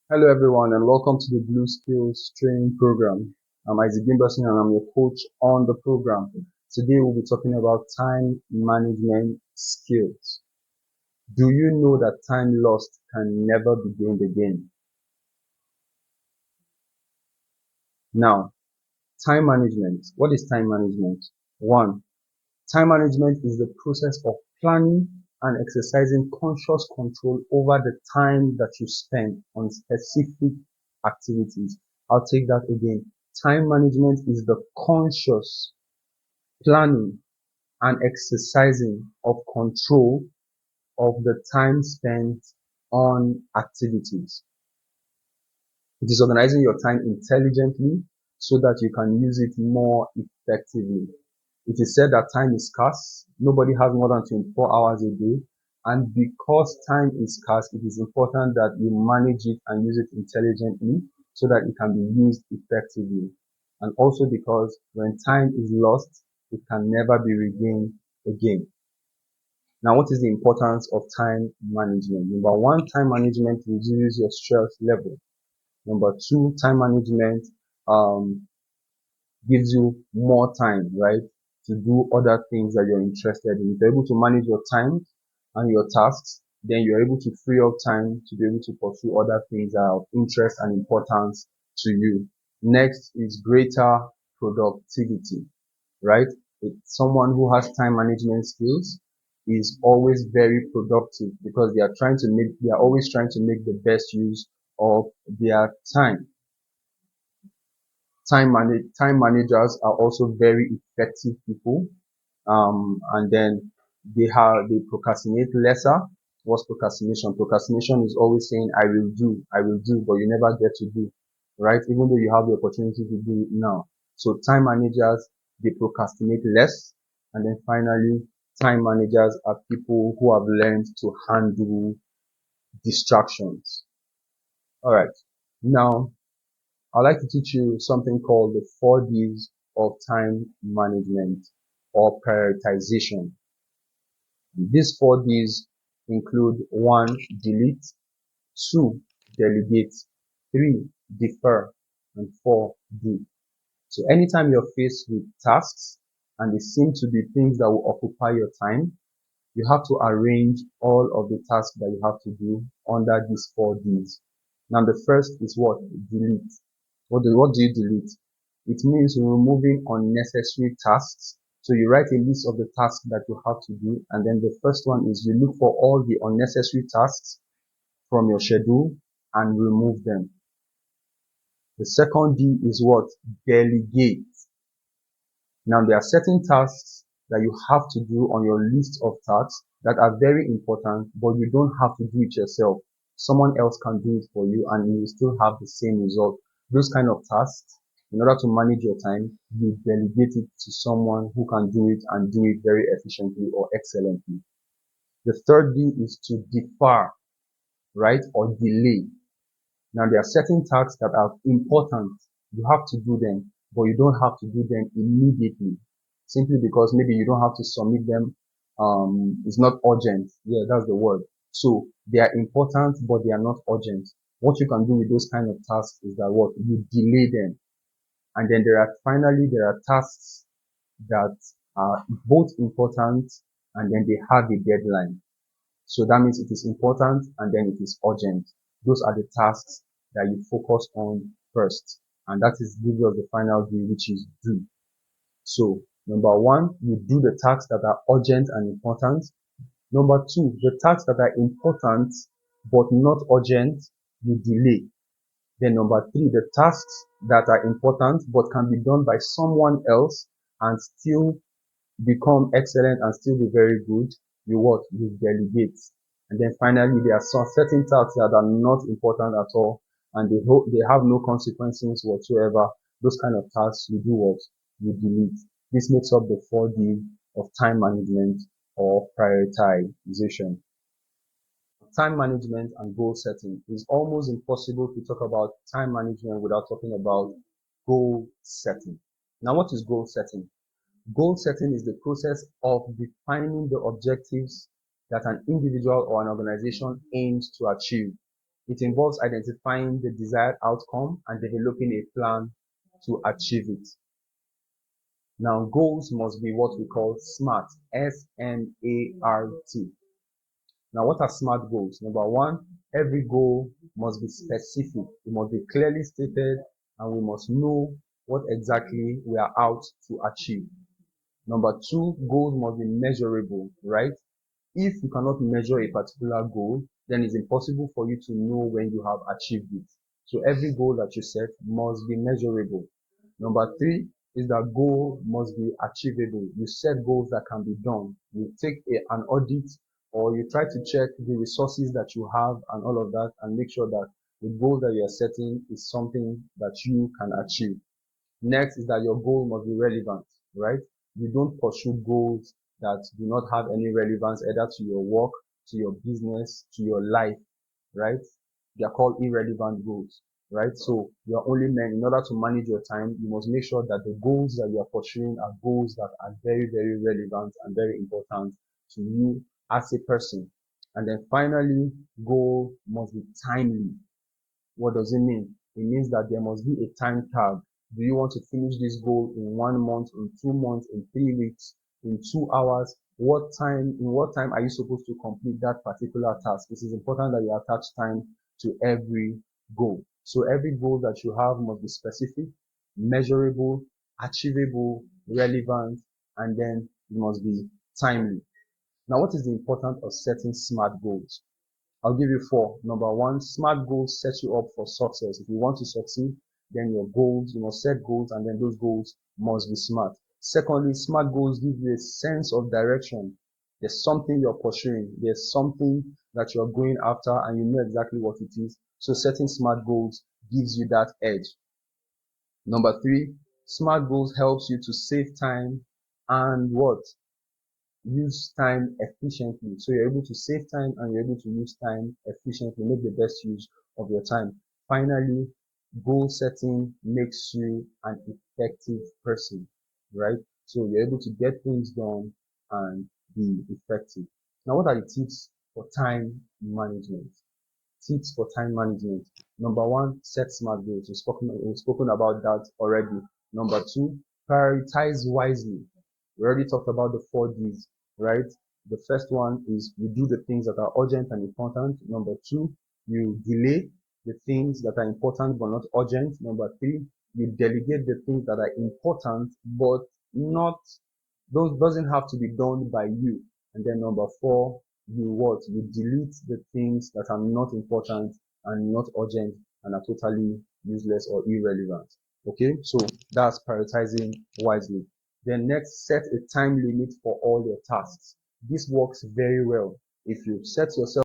Hello everyone and welcome to the Blue Skills training program. I'm Isaac Gimberson and I'm your coach on the program. Today we'll be talking about time management skills. Do you know that time lost can never be gained again? Now, time management. What is time management? One, time management is the process of planning and exercising conscious control over the time that you spend on specific activities. I'll take that again. Time management is the conscious planning and exercising of control of the time spent on activities. It is organizing your time intelligently so that you can use it more effectively. It is said that time is scarce. Nobody has more than 24 hours a day. And because time is scarce, it is important that you manage it and use it intelligently so that it can be used effectively. And also because when time is lost, it can never be regained again. Now, what is the importance of time management? Number one, time management reduces your stress level. Number two, time management um, gives you more time, right, to do other things that you're interested in. If you're able to manage your time and your tasks, then you're able to free up time to be able to pursue other things that are of interest and importance to you. Next is greater productivity, right? Someone who has time management skills is always very productive because they are always trying to make the best use of their time. Time managers are also very effective people. And then they procrastinate lesser. What's procrastination? Procrastination is always saying I will do, but you never get to do, right? Even though you have the opportunity to do it now. So time managers, they procrastinate less. And then finally, time managers are people who have learned to handle distractions. All right. Now, I'd like to teach you something called the 4Ds of time management or prioritization. These 4Ds include 1, delete, 2, delegate, 3, defer, and 4, do. So anytime you're faced with tasks and they seem to be things that will occupy your time, you have to arrange all of the tasks that you have to do under these 4Ds. Now the first is what? Delete. What do you delete? It means removing unnecessary tasks. So you write a list of the tasks that you have to do, and then the first one is you look for all the unnecessary tasks from your schedule and remove them. The second D is what? Delegate. Now there are certain tasks that you have to do on your list of tasks that are very important, but you don't have to do it yourself. Someone else can do it for you and you will still have the same result. Those kind of tasks, in order to manage your time, you delegate it to someone who can do it and do it very efficiently or excellently. The third D is to defer, right, or delay. Now there are certain tasks that are important. You have to do them, but you don't have to do them immediately. Simply because maybe you don't have to submit them. It's not urgent. Yeah, that's the word. So they are important, but they are not urgent. What you can do with those kind of tasks is that what you delay them. And then there are tasks that are both important and then they have a deadline. So that means it is important and then it is urgent. Those are the tasks that you focus on first. And that is gives us the final D, which is do. So number one, you do the tasks that are urgent and important. Number two, the tasks that are important but not urgent, you delay. Then number three, the tasks that are important but can be done by someone else and still become excellent and still be very good, you what? You delegate. And then finally, there are some certain tasks that are not important at all and they have no consequences whatsoever. Those kind of tasks, you do what? You delete. This makes up the 4D of time management or prioritization. Time management and goal setting. It's almost impossible to talk about time management without talking about goal setting. Now, what is goal setting? Goal setting is the process of defining the objectives that an individual or an organization aims to achieve. It involves identifying the desired outcome and developing a plan to achieve it. Now, goals must be what we call SMART, SMART. Now, what are SMART goals? Number one, every goal must be specific. It must be clearly stated, and we must know what exactly we are out to achieve. Number two, goals must be measurable, right? If you cannot measure a particular goal, then it's impossible for you to know when you have achieved it. So every goal that you set must be measurable. Number three is that goal must be achievable. You set goals that can be done. You take an audit, or you try to check the resources that you have and all of that, and make sure that the goal that you are setting is something that you can achieve. Next is that your goal must be relevant, right? You don't pursue goals that do not have any relevance either to your work, to your business, to your life, right? They are called irrelevant goals, right? So you are only meant, in order to manage your time, you must make sure that the goals that you are pursuing are goals that are very, very relevant and very important to you as a person. And then finally, goal must be timely. What does it mean? It means that there must be a time tag. Do you want to finish this goal in 1 month, in 2 months, in 3 weeks, in 2 hours? In what time are you supposed to complete that particular task? It is important that you attach time to every goal. So every goal that you have must be specific, measurable, achievable, relevant, and then it must be timely. Now, what is the importance of setting SMART goals? I'll give you four. Number one, SMART goals set you up for success. If you want to succeed, then your goals, you must set goals, and then those goals must be SMART. Secondly, SMART goals give you a sense of direction. There's something you're pursuing. There's something that you're going after, and you know exactly what it is. So setting SMART goals gives you that edge. Number three, SMART goals helps you to save time and what? Use time efficiently. So you're able to save time and you're able to use time efficiently, make the best use of your time. Finally, goal setting makes you an effective person, right? So you're able to get things done and be effective. Now, what are the tips for time management? Tips for time management. Number one, set SMART goals. We've spoken about that already. Number two, prioritize wisely. We already talked about the 4 Ds, right? The first one is you do the things that are urgent and important. Number two, you delay the things that are important but not urgent. Number three, you delegate the things that are important but not, those doesn't have to be done by you. And then number four, you what? You delete the things that are not important and not urgent and are totally useless or irrelevant. Okay, so that's prioritizing wisely. Then next, set a time limit for all your tasks. This works very well. If you set yourself